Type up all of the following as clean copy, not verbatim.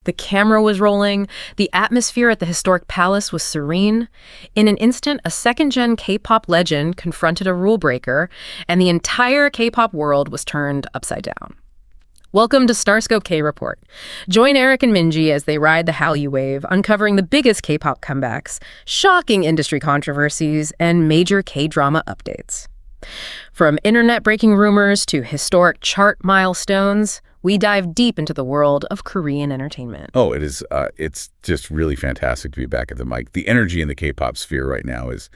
The camera was rolling. The atmosphere at the historic palace was serene. In an instant, a second-gen K-pop legend confronted a rule breaker, and the entire K-pop world was turned upside down. Welcome to StarScope K-Report. Join Eric and Minji as they ride the Hallyu wave, uncovering the biggest K-pop comebacks, shocking industry controversies, and major K-drama updates. From internet-breaking rumors to historic chart milestones, we dive deep into the world of Korean entertainment. Oh, it is. It's just really fantastic to be back at the mic. The energy in the K-pop sphere right now is,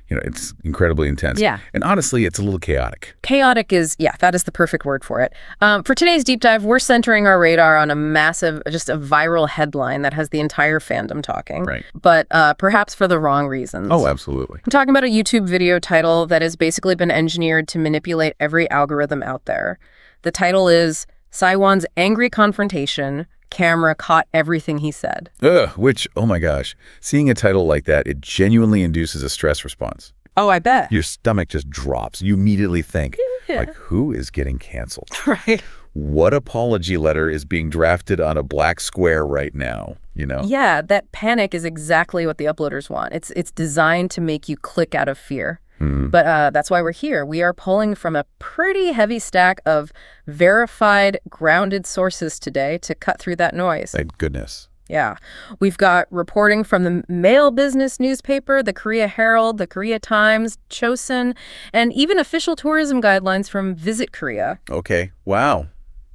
it's incredibly intense. Yeah. And honestly, it's a little chaotic. Chaotic is, that is the perfect word for it. For today's deep dive, we're centering our radar on a massive, just a viral headline that has the entire fandom talking. Right. But perhaps for the wrong reasons. Oh, absolutely. I'm talking about a YouTube video title that has basically been engineered to manipulate every algorithm out there. The title is SIWON'S Angry Confrontation. Camera caught everything he said. Which, oh my gosh, seeing a title like that, it genuinely induces a stress response. Oh, I bet. Your stomach just drops. You immediately think, like, who is getting canceled? Right. What apology letter is being drafted on a black square right now, Yeah, that panic is exactly what the uploaders want. It's designed to make you click out of fear. But that's why we're here. We are pulling from a pretty heavy stack of verified, grounded sources today to cut through that noise. Thank goodness. Yeah. We've got reporting from the Mail Business newspaper, the Korea Herald, the Korea Times, Chosun, and even official tourism guidelines from Visit Korea. Okay. Wow.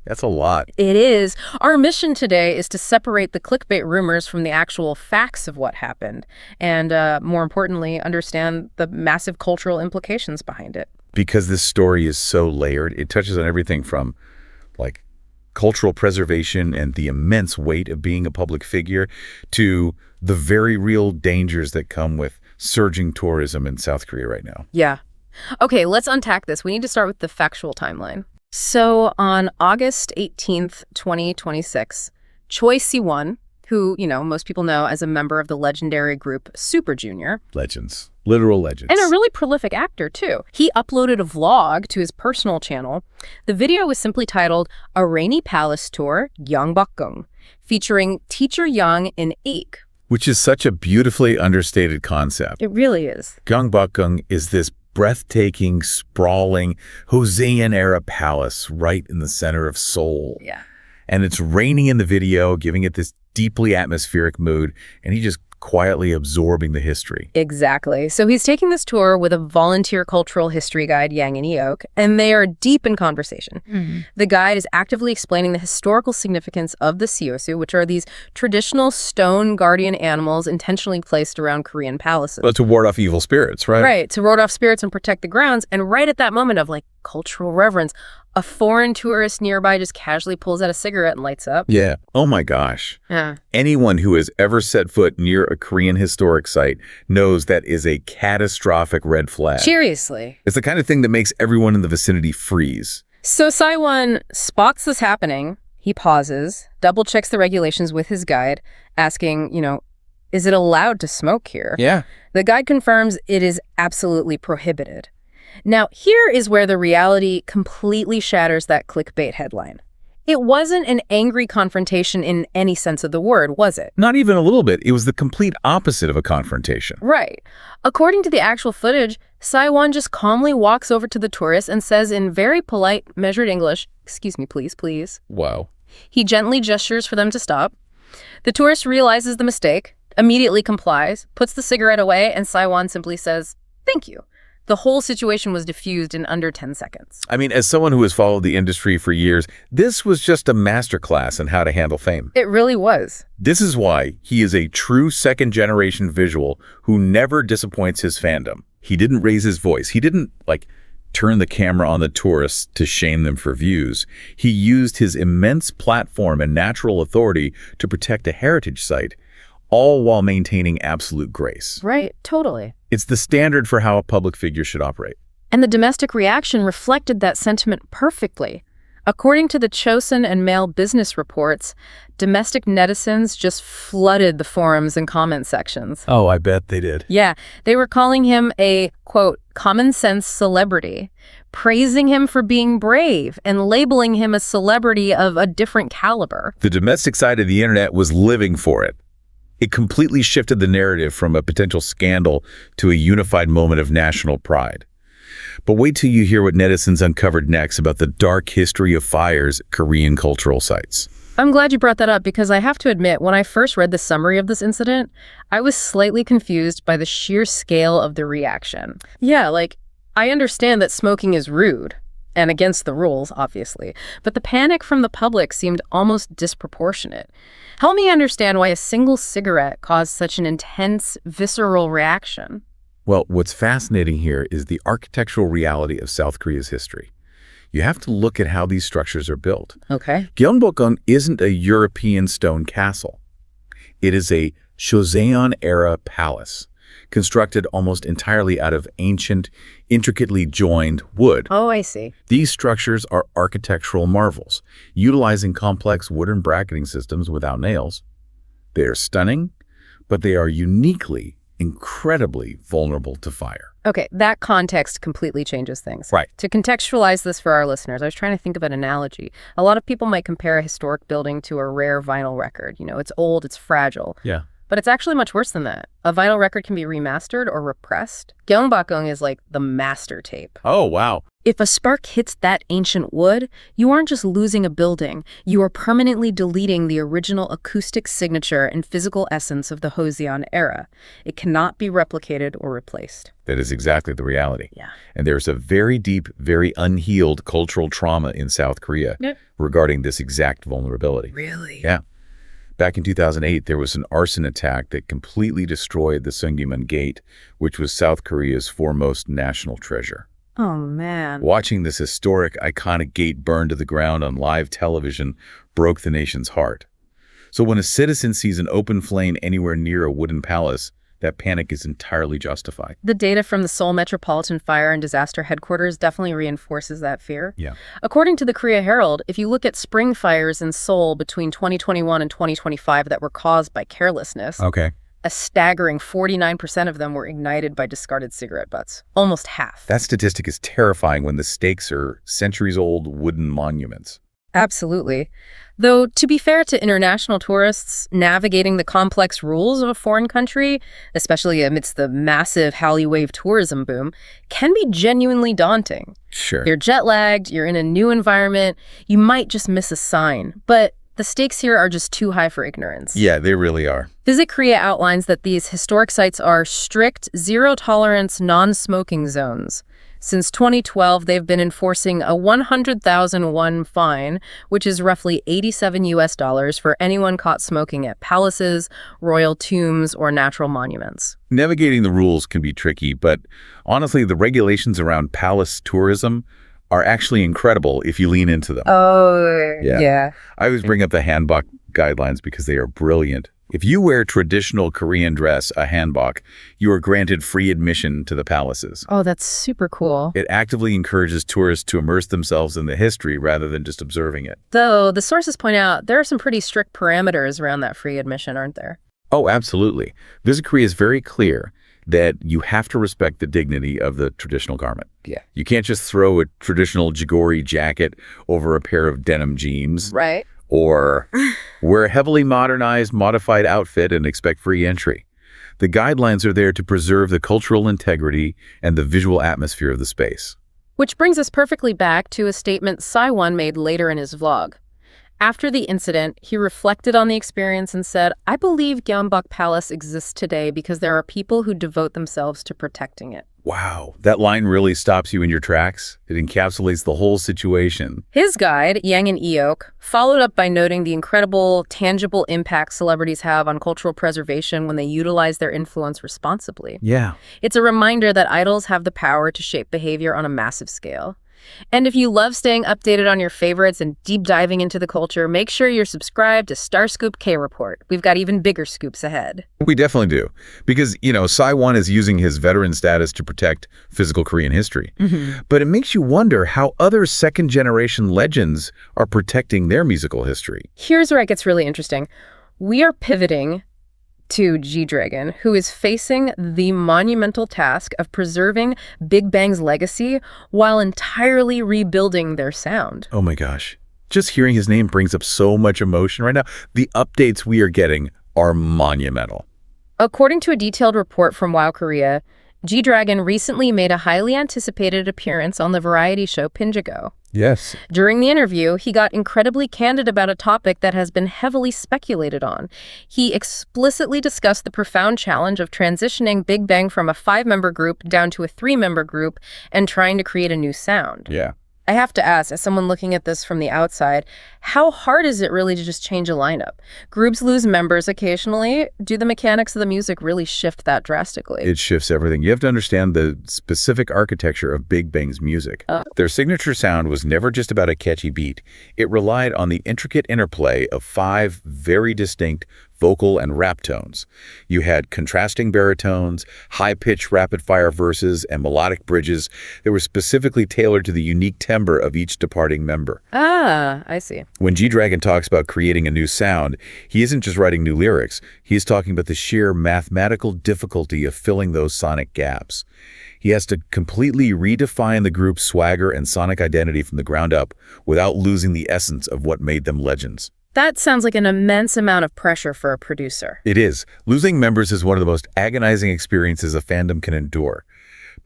That's a lot. It is. Our mission today is to separate the clickbait rumors from the actual facts of what happened, and more importantly, understand the massive cultural implications behind it. Because this story is so layered, it touches on everything from, like, cultural preservation and the immense weight of being a public figure to the very real dangers that come with surging tourism in South Korea right now. Yeah. Okay, let's unpack this. We need to start with the factual timeline. So on August 18th, 2026, Choi Si-won, who, most people know as a member of the legendary group Super Junior. Legends. Literal legends. And a really prolific actor, too. He uploaded a vlog to his personal channel. The video was simply titled A Rainy Palace Tour, Gyeongbokgung, featuring teacher Yang In-eok. Which is such a beautifully understated concept. It really is. Gyeongbokgung is this breathtaking, sprawling, Joseon-era palace right in the center of Seoul. Yeah. And it's raining in the video, giving it this deeply atmospheric mood, and he just quietly absorbing the history. Exactly. So he's taking this tour with a volunteer cultural history guide, Yang In-eok, and they are deep in conversation. The guide is actively explaining the historical significance of the seosu, which are these traditional stone guardian animals intentionally placed around Korean palaces. Well, to ward off evil spirits, right? Right, to ward off spirits and protect the grounds. And right at that moment of, cultural reverence, a foreign tourist nearby just casually pulls out a cigarette and lights up. Yeah. Oh my gosh. Yeah. Anyone who has ever set foot near a Korean historic site knows that is a catastrophic red flag. Seriously. It's the kind of thing that makes everyone in the vicinity freeze. So SIWON spots this happening. He pauses, double checks the regulations with his guide, asking, is it allowed to smoke here? Yeah. The guide confirms it is absolutely prohibited. Now, here is where the reality completely shatters that clickbait headline. It wasn't an angry confrontation in any sense of the word, was it? Not even a little bit. It was the complete opposite of a confrontation. Right. According to the actual footage, SIWON just calmly walks over to the tourist and says in very polite, measured English, "Excuse me, please, please." Wow. He gently gestures for them to stop. The tourist realizes the mistake, immediately complies, puts the cigarette away, and SIWON simply says, "Thank you." The whole situation was diffused in under 10 seconds. I mean, as someone who has followed the industry for years, this was just a masterclass in how to handle fame. It really was. This is why he is a true second-generation visual who never disappoints his fandom. He didn't raise his voice. He didn't, turn the camera on the tourists to shame them for views. He used his immense platform and natural authority to protect a heritage site, all while maintaining absolute grace. Right, totally. It's the standard for how a public figure should operate. And the domestic reaction reflected that sentiment perfectly. According to the Chosun and Mail business reports, domestic netizens just flooded the forums and comment sections. Oh, I bet they did. Yeah, they were calling him a, quote, common sense celebrity, praising him for being brave and labeling him a celebrity of a different caliber. The domestic side of the internet was living for it. It completely shifted the narrative from a potential scandal to a unified moment of national pride. But wait till you hear what netizens uncovered next about the dark history of fires at Korean cultural sites. I'm glad you brought that up because I have to admit, when I first read the summary of this incident, I was slightly confused by the sheer scale of the reaction. Yeah, like, I understand that smoking is rude and against the rules, obviously, but the panic from the public seemed almost disproportionate. Help me understand why a single cigarette caused such an intense, visceral reaction. Well, what's fascinating here is the architectural reality of South Korea's history. You have to look at how these structures are built. Okay. Gyeongbokgung isn't a European stone castle. It is a Joseon-era palace, constructed almost entirely out of ancient, intricately joined wood. Oh, I see. These structures are architectural marvels, utilizing complex wooden bracketing systems without nails. They are stunning, but they are incredibly vulnerable to fire. Okay, that context completely changes things. Right. To contextualize this for our listeners, I was trying to think of an analogy. A lot of people might compare a historic building to a rare vinyl record. You know, it's old, it's fragile. Yeah. But it's actually much worse than that. A vinyl record can be remastered or repressed. Gyeongbokgung is like the master tape. Oh, wow. If a spark hits that ancient wood, you aren't just losing a building, you are permanently deleting the original acoustic signature and physical essence of the Joseon era. It cannot be replicated or replaced. That is exactly the reality. Yeah. And there's a very deep, very unhealed cultural trauma in South Korea regarding this exact vulnerability. Really? Yeah. Back in 2008, there was an arson attack that completely destroyed the Seonggyumun Gate, which was South Korea's foremost national treasure. Oh, man. Watching this historic, iconic gate burn to the ground on live television broke the nation's heart. So when a citizen sees an open flame anywhere near a wooden palace, that panic is entirely justified. The data from the Seoul Metropolitan Fire and Disaster Headquarters definitely reinforces that fear. Yeah. According to the Korea Herald, if you look at spring fires in Seoul between 2021 and 2025 that were caused by carelessness, Okay. a staggering 49% of them were ignited by discarded cigarette butts. Almost half. That statistic is terrifying when the stakes are centuries-old wooden monuments. Absolutely. Though, to be fair to international tourists, navigating the complex rules of a foreign country, especially amidst the massive Hallyu wave tourism boom, can be genuinely daunting. Sure. You're jet-lagged, you're in a new environment, you might just miss a sign, but the stakes here are just too high for ignorance. Yeah, they really are. Visit Korea outlines that these historic sites are strict, zero-tolerance, non-smoking zones. Since 2012, they've been enforcing a 100,000 won fine, which is roughly $87 for anyone caught smoking at palaces, royal tombs, or natural monuments. Navigating the rules can be tricky, but honestly, the regulations around palace tourism are actually incredible if you lean into them. Oh, yeah. I always bring up the hanbok guidelines because they are brilliant. If you wear traditional Korean dress, a hanbok, you are granted free admission to the palaces. Oh, that's super cool. It actively encourages tourists to immerse themselves in the history rather than just observing it. Though, the sources point out there are some pretty strict parameters around that free admission, aren't there? Oh, absolutely. Visit Korea is very clear that you have to respect the dignity of the traditional garment. Yeah. You can't just throw a traditional jigori jacket over a pair of denim jeans. Right. Or wear a heavily modernized, modified outfit and expect free entry. The guidelines are there to preserve the cultural integrity and the visual atmosphere of the space. Which brings us perfectly back to a statement Si-won made later in his vlog. After the incident, he reflected on the experience and said, "I believe Gyeongbokgung Palace exists today because there are people who devote themselves to protecting it." Wow, that line really stops you in your tracks. It encapsulates the whole situation. His guide, Yang In-eok, followed up by noting the incredible, tangible impact celebrities have on cultural preservation when they utilize their influence responsibly. Yeah. It's a reminder that idols have the power to shape behavior on a massive scale. And if you love staying updated on your favorites and deep diving into the culture, make sure you're subscribed to StarScope K-Report. We've got even bigger scoops ahead. We definitely do. Because, Si-won is using his veteran status to protect physical Korean history. But it makes you wonder how other second-generation legends are protecting their musical history. Here's where it gets really interesting. We are pivoting to G-Dragon, who is facing the monumental task of preserving Big Bang's legacy while entirely rebuilding their sound. Oh my gosh. Just hearing his name brings up so much emotion right now. The updates we are getting are monumental. According to a detailed report from WOW Korea, G-Dragon recently made a highly anticipated appearance on the variety show Pinjago. Yes. During the interview, he got incredibly candid about a topic that has been heavily speculated on. He explicitly discussed the profound challenge of transitioning Big Bang from a 5-member group down to a 3-member group and trying to create a new sound. Yeah. I have to ask, as someone looking at this from the outside, how hard is it really to just change a lineup? Groups lose members occasionally. Do the mechanics of the music really shift that drastically? It shifts everything. You have to understand the specific architecture of Big Bang's music. Their signature sound was never just about a catchy beat. It relied on the intricate interplay of 5 very distinct vocal and rap tones. You had contrasting baritones, high-pitched rapid-fire verses, and melodic bridges that were specifically tailored to the unique timbre of each departing member. Ah, I see. When G-Dragon talks about creating a new sound, he isn't just writing new lyrics. He's talking about the sheer mathematical difficulty of filling those sonic gaps. He has to completely redefine the group's swagger and sonic identity from the ground up without losing the essence of what made them legends. That sounds like an immense amount of pressure for a producer. It is. Losing members is one of the most agonizing experiences a fandom can endure.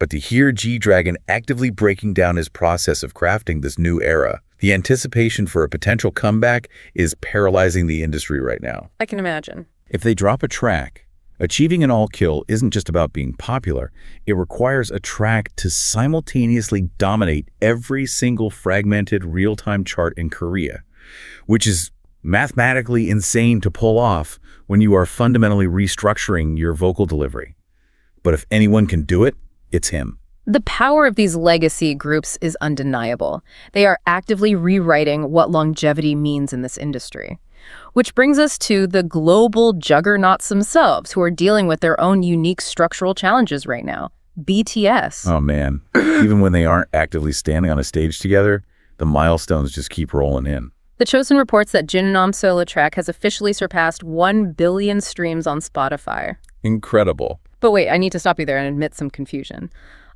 But to hear G-Dragon actively breaking down his process of crafting this new era, the anticipation for a potential comeback is paralyzing the industry right now. I can imagine. If they drop a track, achieving an all-kill isn't just about being popular. It requires a track to simultaneously dominate every single fragmented real-time chart in Korea, which is mathematically insane to pull off when you are fundamentally restructuring your vocal delivery. But if anyone can do it, it's him. The power of these legacy groups is undeniable. They are actively rewriting what longevity means in this industry. Which brings us to the global juggernauts themselves, who are dealing with their own unique structural challenges right now. BTS. Oh man, even when they aren't actively standing on a stage together, the milestones just keep rolling in. The Chosun reports that Jin In-eok's solo track has officially surpassed 1 billion streams on Spotify. Incredible. But wait, I need to stop you there and admit some confusion.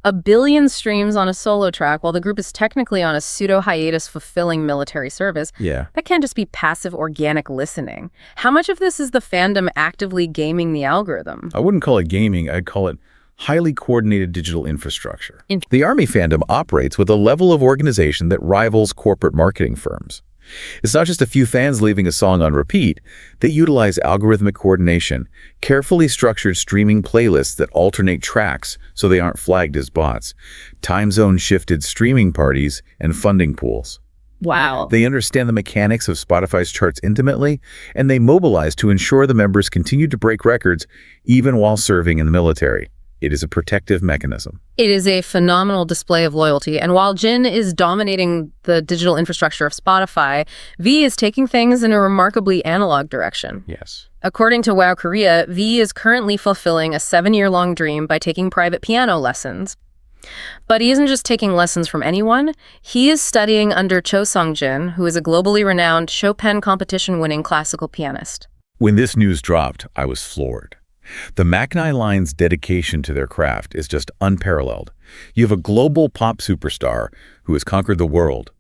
1 billion streams on a solo track while the group is technically on a pseudo-hiatus fulfilling military service. Yeah. That can't just be passive organic listening. How much of this is the fandom actively gaming the algorithm? I wouldn't call it gaming. I'd call it highly coordinated digital infrastructure. The ARMY fandom operates with a level of organization that rivals corporate marketing firms. It's not just a few fans leaving a song on repeat. They utilize algorithmic coordination, carefully structured streaming playlists that alternate tracks so they aren't flagged as bots, time zone shifted streaming parties, and funding pools. Wow. They understand the mechanics of Spotify's charts intimately, and they mobilize to ensure the members continue to break records even while serving in the military. It is a protective mechanism. It is a phenomenal display of loyalty. And while Jin is dominating the digital infrastructure of Spotify, V is taking things in a remarkably analog direction. Yes. According to WOW Korea, V is currently fulfilling a 7-year-long dream by taking private piano lessons. But he isn't just taking lessons from anyone. He is studying under Cho Sung-jin, who is a globally renowned Chopin competition-winning classical pianist. When this news dropped, I was floored. The Maknae line's dedication to their craft is just unparalleled. You have a global pop superstar who has conquered the world,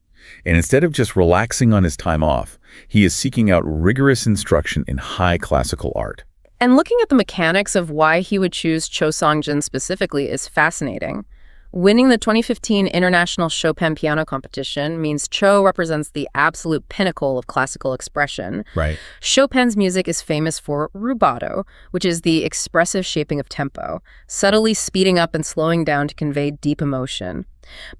and instead of just relaxing on his time off, he is seeking out rigorous instruction in high classical art. And looking at the mechanics of why he would choose Cho Sung-jin specifically is fascinating. Winning the 2015 International Chopin Piano Competition means Cho represents the absolute pinnacle of classical expression. Right. Chopin's music is famous for rubato, which is the expressive shaping of tempo, subtly speeding up and slowing down to convey deep emotion.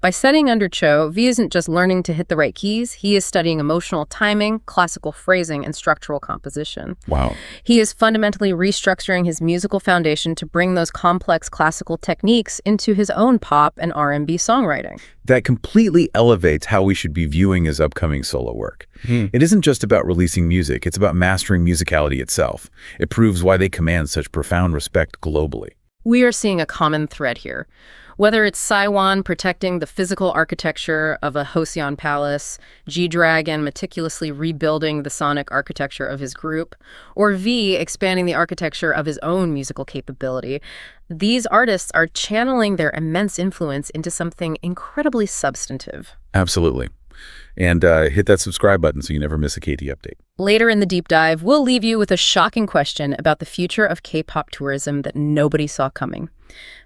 By studying under Cho, V isn't just learning to hit the right keys, he is studying emotional timing, classical phrasing, and structural composition. Wow. He is fundamentally restructuring his musical foundation to bring those complex classical techniques into his own pop and R&B songwriting. That completely elevates how we should be viewing his upcoming solo work. It isn't just about releasing music, it's about mastering musicality itself. It proves why they command such profound respect globally. We are seeing a common thread here. Whether it's Si-won protecting the physical architecture of a Hallyu palace, G-Dragon meticulously rebuilding the sonic architecture of his group, or V expanding the architecture of his own musical capability, these artists are channeling their immense influence into something incredibly substantive. Absolutely. And hit that subscribe button so you never miss a KT update. Later in the deep dive, we'll leave you with a shocking question about the future of K-pop tourism that nobody saw coming.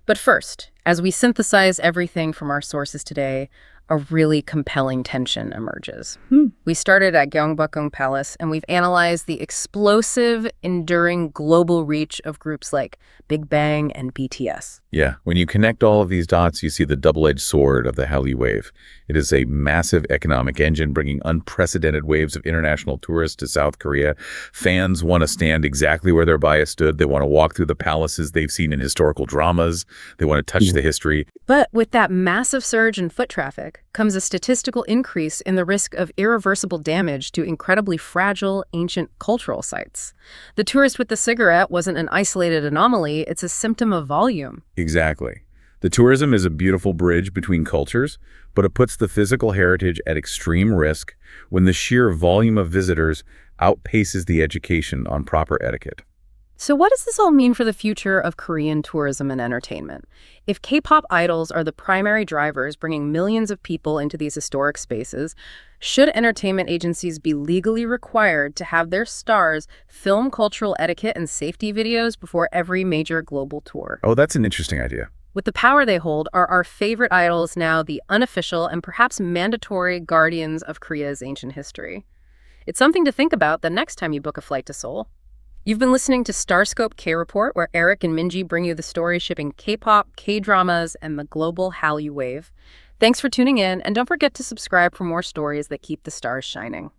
But first, as we synthesize everything from our sources today, a really compelling tension emerges. We started at Gyeongbokgung Palace, and we've analyzed the explosive, enduring global reach of groups like Big Bang and BTS. Yeah, when you connect all of these dots, you see the double-edged sword of the Hallyu wave. It is a massive economic engine bringing unprecedented waves of international tourists to South Korea. Fans want to stand exactly where their bias stood. They want to walk through the palaces they've seen in historical dramas. They want to touch the history. But with that massive surge in foot traffic comes a statistical increase in the risk of irreversible damage to incredibly fragile, ancient cultural sites. The tourist with the cigarette wasn't an isolated anomaly, it's a symptom of volume. Exactly. The tourism is a beautiful bridge between cultures, but it puts the physical heritage at extreme risk when the sheer volume of visitors outpaces the education on proper etiquette. So what does this all mean for the future of Korean tourism and entertainment? If K-pop idols are the primary drivers bringing millions of people into these historic spaces, should entertainment agencies be legally required to have their stars film cultural etiquette and safety videos before every major global tour? Oh, that's an interesting idea. With the power they hold, are our favorite idols now the unofficial and perhaps mandatory guardians of Korea's ancient history? It's something to think about the next time you book a flight to Seoul. You've been listening to StarScope K-Report, where Eric and Minji bring you the story shipping K-pop, K-dramas, and the global Hallyu wave. Thanks for tuning in, and don't forget to subscribe for more stories that keep the stars shining.